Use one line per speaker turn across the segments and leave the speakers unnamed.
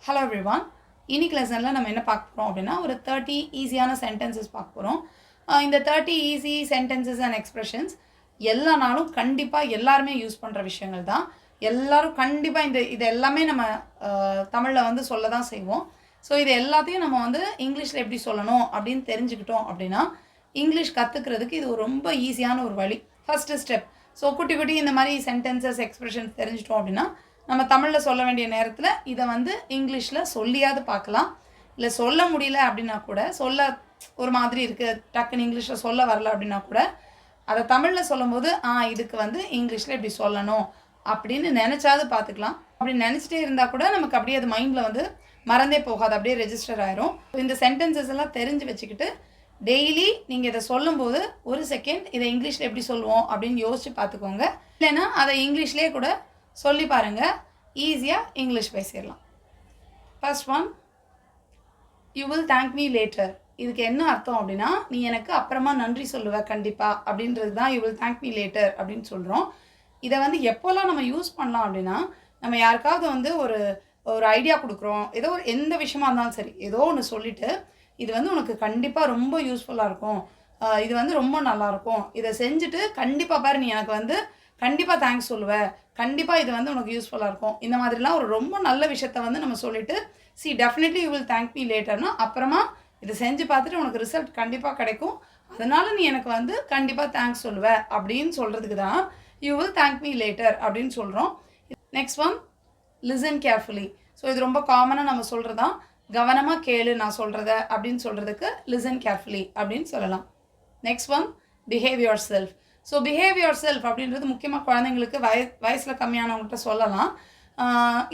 Hello everyone. இன்னைக்கு லெசனில் நம்ம என்ன பார்க்க போகிறோம் அப்படின்னா ஒரு 30 ஈஸியான சென்டென்சஸ் பார்க்க போகிறோம். இந்த 30 ஈஸி சென்டென்சஸ் அண்ட் எக்ஸ்பிரஷன்ஸ் எல்லா நாளும் கண்டிப்பாக எல்லாருமே யூஸ் பண்ணுற விஷயங்கள் தான். எல்லாரும் கண்டிப்பாக இது எல்லாமே நம்ம தமிழில் வந்து சொல்ல தான் செய்வோம். ஸோ இது எல்லாத்தையும் நம்ம வந்து இங்கிலீஷில் எப்படி சொல்லணும் அப்படின்னு தெரிஞ்சுக்கிட்டோம் அப்படின்னா இங்கிலீஷ் கற்றுக்கிறதுக்கு இது ரொம்ப ஈஸியான ஒரு வழி, ஃபஸ்ட்டு ஸ்டெப். ஸோ குட்டி குட்டி இந்த மாதிரி சென்டென்சஸ் எக்ஸ்பிரஷன்ஸ் தெரிஞ்சிட்டோம் அப்படின்னா நம்ம தமிழில் சொல்ல வேண்டிய நேரத்தில் இதை வந்து இங்கிலீஷில் சொல்லியாவது பார்க்கலாம். இல்லை சொல்ல முடியல அப்படின்னா கூட, சொல்ல ஒரு மாதிரி இருக்குது, டக்குன்னு இங்கிலீஷில் சொல்ல வரல அப்படின்னா கூட அதை தமிழில் சொல்லும்போது இதுக்கு வந்து இங்கிலீஷில் இப்படி சொல்லணும் அப்படின்னு நினச்சாவது பார்த்துக்கலாம். அப்படி நினச்சிட்டே இருந்தால் கூட நமக்கு அப்படியே அது மைண்டில் வந்து மறந்தே போகாது, அப்படியே ரெஜிஸ்டர் ஆயிரும். இந்த சென்டென்சஸ் எல்லாம் தெரிஞ்சு வச்சுக்கிட்டு டெய்லி நீங்கள் இதை சொல்லும்போது ஒரு செகண்ட் இதை இங்கிலீஷில் எப்படி சொல்லுவோம் அப்படின்னு யோசித்து பார்த்துக்கோங்க. இல்லைன்னா அதை இங்கிலீஷ்லேயே கூட சொல்லி பாருங்கள், ஈஸியாக இங்கிலீஷ் பேசிடலாம். First one, you will thank me later. இதுக்கு என்ன அர்த்தம் அப்படின்னா நீ எனக்கு அப்புறமா நன்றி சொல்லுவ கண்டிப்பாக அப்படின்றது தான் you will thank me later அப்படின்னு சொல்கிறோம். இதை வந்து எப்போல்லாம் நம்ம யூஸ் பண்ணலாம் அப்படின்னா, நம்ம யாருக்காவது வந்து ஒரு ஐடியா கொடுக்குறோம், ஏதோ ஒரு எந்த விஷயமா இருந்தாலும் சரி, ஏதோ ஒன்று சொல்லிவிட்டு இது வந்து உனக்கு கண்டிப்பாக ரொம்ப யூஸ்ஃபுல்லாக இருக்கும், இது வந்து ரொம்ப நல்லாயிருக்கும், இதை செஞ்சுட்டு கண்டிப்பாக பாரு நீ எனக்கு வந்து கண்டிப்பாக தேங்க்ஸ் சொல்லுவேன், கண்டிப்பாக இது வந்து உனக்கு யூஸ்ஃபுல்லாக இருக்கும், இந்த மாதிரிலாம் ஒரு ரொம்ப நல்ல விஷயத்த வந்து நம்ம சொல்லிவிட்டு definitely you will thank me லேட்டர்னா அப்புறமா இதை செஞ்சு பார்த்துட்டு உனக்கு ரிசல்ட் கண்டிப்பாக கிடைக்கும், அதனால் நீ எனக்கு வந்து கண்டிப்பாக தேங்க்ஸ் சொல்லுவேன் அப்படின்னு சொல்கிறதுக்கு தான் you will thank me later அப்படின்னு சொல்கிறோம். Next one, listen carefully. So இது ரொம்ப காமனாக நம்ம சொல்கிறது தான், கவனமாக கேளு நான் சொல்கிறத அப்படின்னு சொல்கிறதுக்கு லிசன் கேர்ஃபுல்லி அப்படின்னு சொல்லலாம். Next one, behave your self. So behave your self அப்படின்றது முக்கியமாக குழந்தைங்களுக்கு வயசில் கம்மியானவங்கள்ட்ட சொல்லலாம்,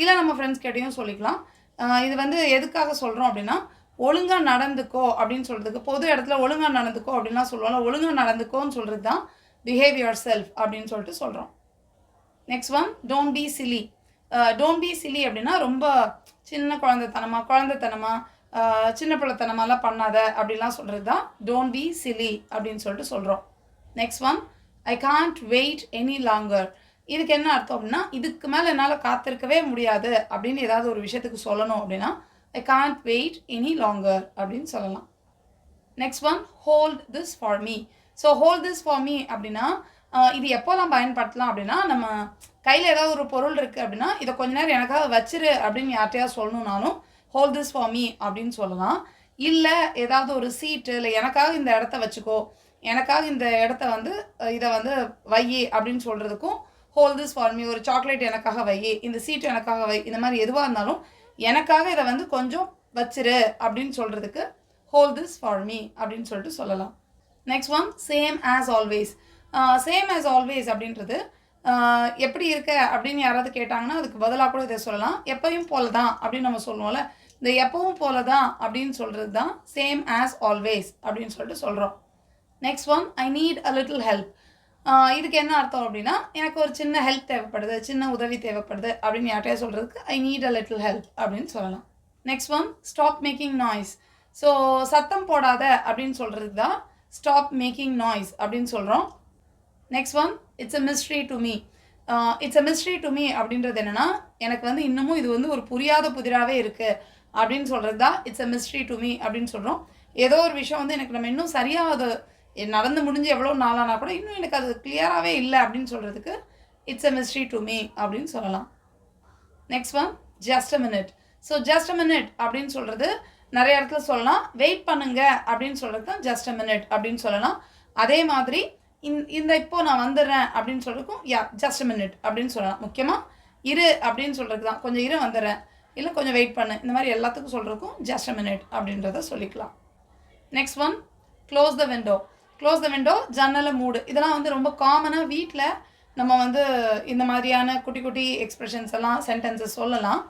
இல்லை நம்ம ஃப்ரெண்ட்ஸ் கிட்டையும் சொல்லிக்கலாம். இது வந்து எதுக்காக சொல்கிறோம் அப்படின்னா, ஒழுங்காக நடந்துக்கோ அப்படின்னு சொல்கிறதுக்கு, பொது இடத்துல ஒழுங்காக நடந்துக்கோ அப்படின்லாம் சொல்லுவோம்ல, ஒழுங்காக நடந்துக்கோன்னு சொல்கிறது தான் பிஹேவ் யுவர் செல்ஃப் அப்படின்னு சொல்லிட்டு சொல்கிறோம். Next one, don't be chilli. Don't be chilli அப்படின்னா ரொம்ப சின்ன குழந்தைத்தனமாக சின்ன பிள்ளைத்தனமாலாம் பண்ணாத அப்படிலாம் சொல்கிறது தான் டோன்ட் பி சில்லி அப்படின்னு சொல்லிட்டு சொல்கிறோம். Next one, I can't wait any longer. இதுக்கு என்ன அர்த்தம் அப்படின்னா, இதுக்கு மேலே என்னால் காத்திருக்கவே முடியாது அப்படின்னு ஏதாவது ஒரு விஷயத்துக்கு சொல்லணும் அப்படின்னா I can't wait any longer அப்படின்னு சொல்லலாம். Next one, hold this for me. So hold this for me அப்படின்னா இது எப்போல்லாம் பயன்படுத்தலாம் அப்படின்னா, நம்ம கையில் ஏதாவது ஒரு பொருள் இருக்குது அப்படின்னா இதை கொஞ்ச நேரம் எனக்காக வச்சிரு அப்படின்னு யார்ட்டையாவது சொல்லணுன்னாலும் ஹோல்ட் திஸ் ஃபார் மீ அப்படின்னு சொல்லலாம். இல்லை ஏதாவது ஒரு சீட்டு, இல்லை எனக்காக இந்த இடத்த வச்சுக்கோ, எனக்காக இந்த இடத்த வந்து இதை வந்து வை அப்படின்னு சொல்கிறதுக்கும் ஹோல்ட் திஸ் ஃபார் மீ. ஒரு சாக்லேட் எனக்காக வை, இந்த சீட்டு எனக்காக வை, இந்த மாதிரி எதுவாக இருந்தாலும் எனக்காக இதை வந்து கொஞ்சம் வச்சிரு அப்படின்னு சொல்கிறதுக்கு ஹோல்ட் திஸ் ஃபார் மீ அப்படின்னு சொல்லிட்டு சொல்லலாம். Next one, same as always. Same as always அப்படின்றது எப்படி இருக்க அப்படின்னு யாராவது கேட்டாங்கன்னா அதுக்கு பதிலாக கூட இதை சொல்லலாம். எப்பவும் போல தான் அப்படின்னு நம்ம சொல்லுவோம்ல, இந்த எப்பவும் போல தான் அப்படின்னு சொல்கிறது தான் சேம் ஆஸ் ஆல்வேஸ் அப்படின்னு சொல்லிட்டு சொல்கிறோம். Next one, I need a little help. இதுக்கு என்ன அர்த்தம் அப்படின்னா, எனக்கு ஒரு சின்ன ஹெல்ப் தேவைப்படுது, சின்ன உதவி தேவைப்படுது அப்படின்னு யார்ட்டையா சொல்கிறதுக்கு I need a little help அப்படின்னு சொல்லலாம். Next one, stop making noise. So சத்தம் போடாத அப்படின்னு சொல்கிறது தான் ஸ்டாப் மேக்கிங் நாய்ஸ் அப்படின்னு சொல்கிறோம். Next one, it's a mystery to me. It's a mystery to me அப்படின்றது என்னென்னா, எனக்கு வந்து இன்னமும் இது வந்து ஒரு புரியாத புதிராகவே இருக்குது அப்படின்னு சொல்கிறது தான் it's a mystery to me அப்படின்னு சொல்கிறோம். ஏதோ ஒரு விஷயம் வந்து எனக்கு நம்ம இன்னும் சரியாக அது நடந்து முடிஞ்சு எவ்வளோ நாளானா கூட இன்னும் எனக்கு அது கிளியராகவே இல்லை அப்படின்னு சொல்கிறதுக்கு it's a mystery to me அப்படின்னு சொல்லலாம். Next one, just a minute. So just a minute அப்படின்னு சொல்கிறது நிறைய இடத்துல சொல்லலாம். வெயிட் பண்ணுங்க அப்படின்னு சொல்கிறது தான் ஜஸ்ட் அ மினிட் அப்படின்னு சொல்லலாம். அதே மாதிரி இந்த இப்போ நான் வந்துடுறேன் அப்படின்னு சொல்கிறதுக்கும் ஜஸ்ட் அ மினிட் அப்படின்னு சொல்லலாம். முக்கியமாக இரு அப்படின்னு சொல்கிறது தான், கொஞ்சம் இரு வந்துடுறேன், இல்லை கொஞ்சம் வெயிட் பண்ணு, இந்த மாதிரி எல்லாத்துக்கும் சொல்கிறதுக்கும் ஜஸ்ட் அ மினிட் அப்படின்றத சொல்லிக்கலாம். Next one, close the window. Close the window, ஜன்னலை மூடு. இதெல்லாம் வந்து ரொம்ப காமனாக வீட்டில் நம்ம வந்து இந்த மாதிரியான குட்டி குட்டி எக்ஸ்ப்ரெஷன்ஸ் எல்லாம் சென்டென்சஸ் சொல்லலாம்.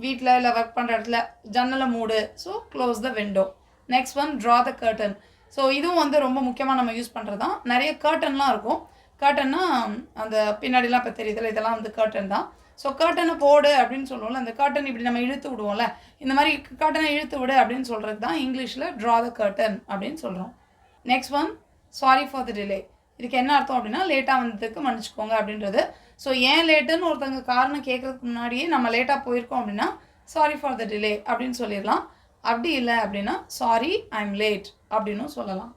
வீட்டில் இல்லை ஒர்க் பண்ணுற இடத்துல ஜன்னலை மூடு, so close the window. Next one, draw the curtain. So இதுவும் வந்து ரொம்ப முக்கியமாக நம்ம யூஸ் பண்ணுறது தான். நிறைய கர்டன்லாம் இருக்கும். கர்டன்னா அந்த பின்னாடிலாம் இப்போ தெரியுதுல, இதெல்லாம் வந்து கர்டன் தான். ஸோ கர்டனை போடு அப்படின்னு சொல்லுவோம்ல, அந்த கர்டன் இப்படி நம்ம இழுத்து விடுவோம்ல, இந்த மாதிரி கர்டனை இழுத்து விடு அப்படின்னு சொல்கிறது தான் இங்கிலீஷில் ட்ரா த கர்டன் அப்படின்னு சொல்கிறோம். Next one, sorry for the delay. இதுக்கு என்ன அர்த்தம் அப்படின்னா, லேட்டாக வந்ததுக்கு மன்னிச்சுக்கோங்க அப்படின்றது. ஸோ ஏன் லேட்டுன்னு ஒருத்தவங்க காரணம் கேட்குறதுக்கு முன்னாடியே நம்ம லேட்டாக போயிருக்கோம் அப்படின்னா சாரி ஃபார் த டிலே அப்படின்னு சொல்லிடலாம். அப்படி இல்லை அப்படின்னா சாரி ஐ எம் லேட் அப்படின்னு சொல்லலாம்.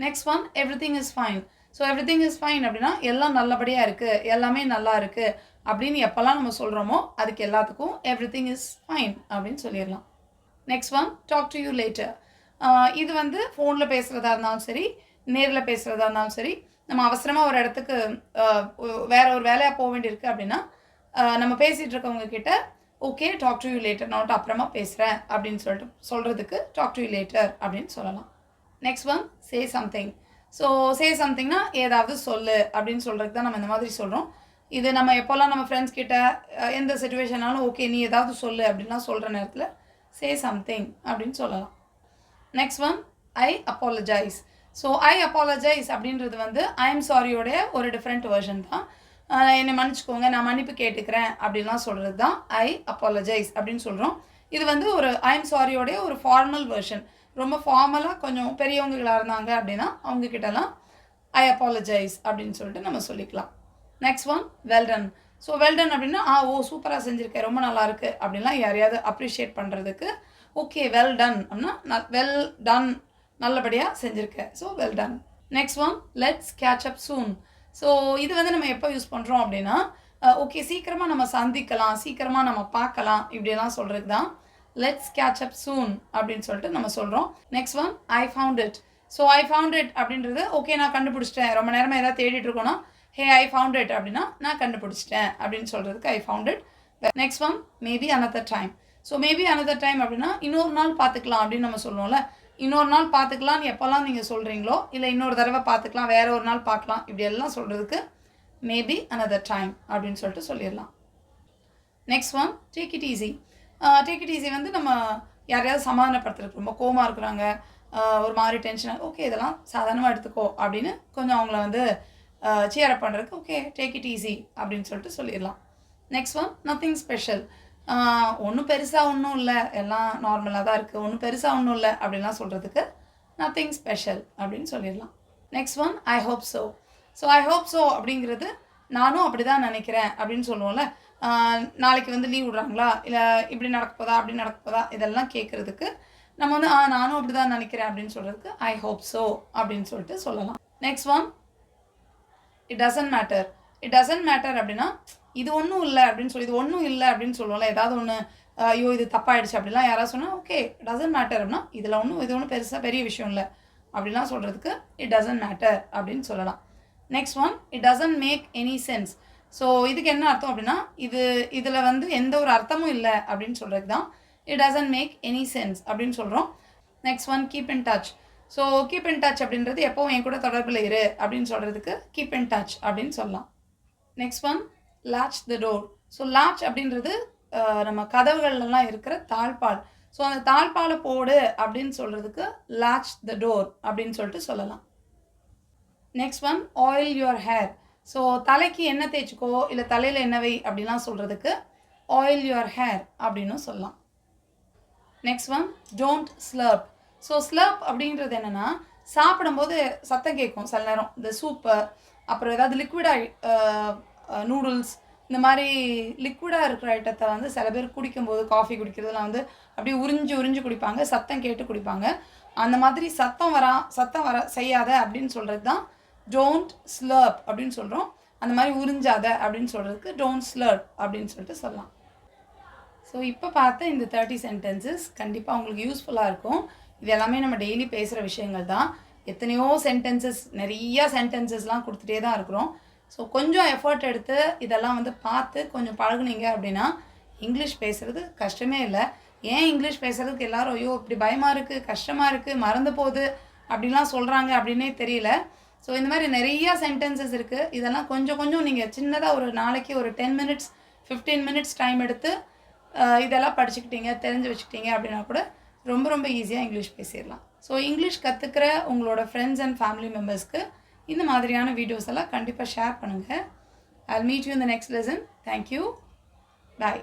Next one everything is fine. So everything is fine அப்படின்னா எல்லாம் நல்லபடியாக இருக்குது, எல்லாமே நல்லா இருக்குது அப்படின்னு எப்போல்லாம் நம்ம சொல்கிறோமோ அதுக்கு எல்லாத்துக்கும் எவ்ரிதிங் இஸ் ஃபைன் அப்படின்னு சொல்லிடலாம். Next one talk to you later. இது வந்து ஃபோனில் பேசுகிறதா இருந்தாலும் சரி, நேரில் பேசுகிறதா இருந்தாலும் சரி, நம்ம அவசரமாக ஒரு இடத்துக்கு வேற ஒரு வேலையாக போக வேண்டியிருக்கு அப்படின்னா நம்ம பேசிகிட்டு இருக்கவங்க கிட்ட okay talk to you later, நான் அப்புறமா பேசுகிறேன் அப்படின்னு சொல்கிறதுக்கு டாக் டு யூ லேட்டர் அப்படின்னு சொல்லலாம். Next one say something. So say சம்திங்னா ஏதாவது சொல்லு அப்படின்னு சொல்கிறதுக்கு தான் நம்ம இந்த மாதிரி சொல்கிறோம். இது நம்ம எப்போல்லாம் நம்ம ஃப்ரெண்ட்ஸ் கிட்ட எந்த சுச்சுவேஷனாலும் ஓகே நீ ஏதாவது சொல்லு அப்படின்லாம் சொல்கிற நேரத்தில் சே சம்திங் அப்படின்னு சொல்லலாம். Next one I apologise. So I apologise அப்படின்றது வந்து ஐ எம் சாரியோடைய ஒரு டிஃப்ரெண்ட் வெர்ஷன் தான். என்னை மன்னிச்சுக்கோங்க, நான் மன்னிப்பு கேட்டுக்கிறேன் அப்படின்லாம் சொல்கிறது தான் ஐ அப்பாலஜைஸ் அப்படின்னு சொல்கிறோம். இது வந்து ஒரு ஐ எம் சாரியோடைய ஒரு ஃபார்மல் வெர்ஷன். ரொம்ப ஃபார்மலாக கொஞ்சம் பெரியவங்களாக இருந்தாங்க அப்படின்னா அவங்கக்கிட்டலாம் ஐ அப்பாலஜைஸ் அப்படின்னு சொல்லிட்டு நம்ம சொல்லிக்கலாம். Next one well done. So well done அப்படின்னா சூப்பராக செஞ்சுருக்கேன், ரொம்ப நல்லா இருக்குது அப்படின்லாம் யாரையாவது அப்ரிஷியேட் பண்ணுறதுக்கு ஓகே வெல் டன் அப்படின்னா வெல் டன், நல்லபடியாக செஞ்சுருக்கேன், so well done. Next one let's catch up soon. So இது வந்து நம்ம எப்போ யூஸ் பண்ணுறோம் அப்படின்னா ஓகே சீக்கிரமாக நம்ம சந்திக்கலாம், சீக்கிரமாக நம்ம பார்க்கலாம் இப்படியெல்லாம் சொல்கிறது தான் லெட்ஸ் கேட்ச் அப் சூன் அப்படின்னு சொல்லிட்டு நம்ம சொல்கிறோம். Next one I found it. So I found it அப்படின்றது ஓகே நான் கண்டுபிடிச்சிட்டேன், ரொம்ப நேரமாக ஏதாவது தேடிட்டு இருக்கோன்னா ஹே ஐ ஃபவுண்ட் இட் அப்படின்னா நான் கண்டுபிடிச்சிட்டேன் அப்படின்னு சொல்கிறதுக்கு I found it. Next one maybe another time. So maybe another time அப்படின்னா இன்னொரு நாள் பார்த்துக்கலாம் அப்படின்னு நம்ம சொல்லுவோம்ல. இன்னொரு நாள் பார்த்துக்கலான்னு எப்போல்லாம் நீங்கள் சொல்கிறீங்களோ, இல்லை இன்னொரு தடவை பார்த்துக்கலாம், வேறு ஒரு நாள் பார்க்கலாம், இப்படி எல்லாம் சொல்கிறதுக்கு மேபி அனதர் டைம் அப்படின்னு சொல்லிட்டு சொல்லிடலாம். Next one take it easy. Take it easy வந்து நம்ம யாரையாவது சமாதானப்படுத்துறதுக்கு ரொம்ப கோவமாக இருக்கிறாங்க, ஒரு மாதிரி டென்ஷனாக ஓகே இதெல்லாம் சாதாரணமாக எடுத்துக்கோ அப்படின்னு கொஞ்சம் அவங்கள வந்து சியர் அப் பண்ணுறதுக்கு ஓகே டேக் இட் ஈஸி அப்படின்னு சொல்லிட்டு சொல்லிடலாம். Next one nothing special. ஒன்றும் பெருசாக ஒன்றும் இல்லை, எல்லாம் நார்மலாக தான் இருக்குது, ஒன்றும் பெருசாக ஒன்றும் இல்லை அப்படின்லாம் சொல்கிறதுக்கு நத்திங் ஸ்பெஷல் அப்படின்னு சொல்லிடலாம். Next one I hope so. So I hope so அப்படிங்கிறது நானும் அப்படி தான் நினைக்கிறேன் அப்படின்னு சொல்லுவோம்ல. நாளைக்கு வந்து லீவ் விடுறாங்களா, இல்லை இப்படி நடக்க போதா அப்படி நடக்க போதா இதெல்லாம் கேட்குறதுக்கு நம்ம வந்து நானும் அப்படி தான் நினைக்கிறேன் அப்படின்னு சொல்கிறதுக்கு ஐ ஹோப் ஸோ அப்படின்னு சொல்லிட்டு சொல்லலாம். Next one it doesn't matter. It doesn't matter அப்படின்னா இது ஒன்றும் இல்லை அப்படின்னு சொல்லி, இது ஒன்றும் இல்லை அப்படின்னு சொல்லுவோம்ல. ஏதாவது ஒன்று ஐயோ இது தப்பாயிடுச்சு அப்படிலாம் யாராவது சொன்னால் ஓகே டசன்ட் மேட்டர் அப்படின்னா இது ஒன்றும் பெரிய விஷயம் இல்லை அப்படிலாம் சொல்கிறதுக்கு இட் டசன்ட் மேட்டர் அப்படின்னு சொல்லலாம். Next one it doesn't make any sense. So இதுக்கு என்ன அர்த்தம் அப்படின்னா இதில் வந்து எந்த ஒரு அர்த்தமும் இல்லை அப்படின்னு சொல்கிறது தான் it doesn't make any sense அப்படின்னு சொல்கிறோம். Next one keep in touch. So keep in touch அப்படின்றது எப்போவும் என் கூட தொடர்பில் இரு அப்படின்னு சொல்கிறதுக்கு கீப் இன் டச் அப்படின்னு சொல்லலாம். Next one latch the door. So latch அப்படின்றது நம்ம கதவுகள்லாம் இருக்கிற தாழ்பால். ஸோ அந்த தாழ்பாலை போடு அப்படின்னு சொல்கிறதுக்கு லாச் த டோர் அப்படின்னு சொல்லிட்டு சொல்லலாம். Next one oil your hair. So தலைக்கு எண்ணெய் தேய்ச்சிக்கோ இல்லை தலையில் எண்ணெய் வை அப்படிலாம் சொல்கிறதுக்கு ஆயில் யுவர் ஹேர் அப்படின்னு சொல்லலாம். Next one don't slurp. So slurp அப்படின்றது என்னென்னா சாப்பிடும்போது சத்தம் கேட்கும் சில நேரம், இந்த சூப்பு அப்புறம் ஏதாவது லிக்விடாக நூடுல்ஸ் இந்த மாதிரி லிக்விடாக இருக்கிற ஐட்டத்தை வந்து சில பேர் குடிக்கும்போது காஃபி குடிக்கிறதுலாம் வந்து அப்படியே உறிஞ்சு குடிப்பாங்க, சத்தம் கேட்டு குடிப்பாங்க. அந்த மாதிரி சத்தம் வர செய்யாத அப்படின்னு சொல்கிறது தான் டோன்ட் ஸ்லர்ப் அப்படின்னு சொல்கிறோம். அந்த மாதிரி உறிஞ்சாத அப்படின்னு சொல்கிறதுக்கு டோன்ட் ஸ்லர்ப் அப்படின்னு சொல்லிட்டு சொல்லலாம். ஸோ இப்போ பார்த்த இந்த 30 சென்டென்சஸ் கண்டிப்பாக உங்களுக்கு யூஸ்ஃபுல்லாக இருக்கும். இது எல்லாமே நம்ம டெய்லி பேசுகிற விஷயங்கள் தான். எத்தனையோ நிறைய சென்டென்சஸ்லாம் கொடுத்துட்டே தான் இருக்கிறோம். ஸோ கொஞ்சம் எஃபர்ட் எடுத்து இதெல்லாம் வந்து பார்த்து கொஞ்சம் பழகுனீங்க அப்படின்னா இங்கிலீஷ் பேசுகிறது கஷ்டமே இல்லை. ஏன் இங்கிலீஷ் பேசுகிறதுக்கு எல்லோரும் ஐயோ இப்படி பயமாக இருக்குது, கஷ்டமாக இருக்குது, மறந்து போகுது அப்படின்லாம் சொல்கிறாங்க அப்படின்னே தெரியல. ஸோ இந்த மாதிரி நிறையா சென்டென்சஸ் இருக்குது. இதெல்லாம் கொஞ்சம் நீங்கள் சின்னதாக ஒரு நாளைக்கு ஒரு 10 minutes 15 minutes டைம் எடுத்து இதெல்லாம் படிச்சுக்கிட்டீங்க, தெரிஞ்சு வச்சுக்கிட்டீங்க அப்படின்னா கூட ரொம்ப ஈஸியாக இங்கிலீஷ் பேசிடலாம். ஸோ இங்கிலீஷ் கற்றுக்கிற உங்களோட ஃப்ரெண்ட்ஸ் அண்ட் ஃபேமிலி மெம்பர்ஸ்க்கு இந்த மாதிரியான வீடியோஸ் எல்லாம் கண்டிப்பாக ஷேர் பண்ணுங்கள். I'll meet you in the next lesson. Thank you. Bye.